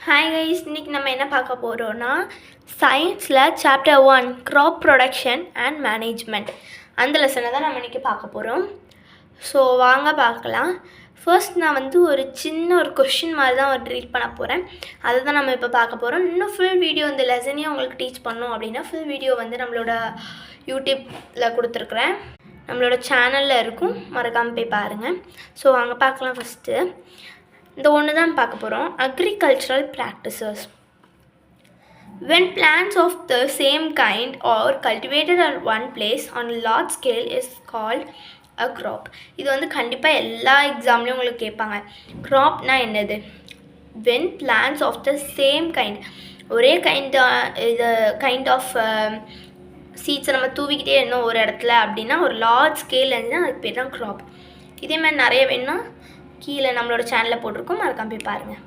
Hi guys, இன்றைக்கி நம்ம என்ன பார்க்க போகிறோன்னா சயின்ஸில் chapter 1 crop production and management அந்த லெசனை தான் நம்ம இன்றைக்கி பார்க்க போகிறோம். ஸோ வாங்க பார்க்கலாம். ஃபர்ஸ்ட் நான் ஒரு சின்ன கொஷின் மாதிரி தான் ரீட் பண்ண போகிறேன். அதை தான் நம்ம இப்போ பார்க்க போகிறோம். இன்னும் ஃபுல் வீடியோ இந்த லெசனையும் உங்களுக்கு டீச் பண்ணோம் அப்படின்னா ஃபுல் வீடியோ நம்மளோட யூடியூப்பில் கொடுத்துருக்குறேன், நம்மளோட சேனலில் இருக்கும், மறக்காமல் போய் பாருங்கள். ஸோ வாங்க பார்க்கலாம். ஃபஸ்ட்டு இந்த ஒன்று தான் பார்க்க போகிறோம். Agricultural practices. When plants of the same kind are cultivated at one place on a large scale is called a crop. இது கண்டிப்பாக எல்லா எக்ஸாம்லேயும் உங்களுக்கு கேட்பாங்க. க்ராப்னா என்னது? When plants of the same kind, ஒரே கைண்ட் ஆஃப் சீட்ஸை நம்ம தூவிக்கிட்டே இருந்தோம் ஒரு இடத்துல அப்படின்னா ஒரு லார்ஜ் ஸ்கேல் இருந்துச்சுன்னா அதுக்கு பேர் தான் க்ராப். இதே மாதிரி நிறைய வேணும்னா கீழே நம்மளோட சேனலில் போட்டிருக்கோம், மறக்காம போய் பாருங்கள்.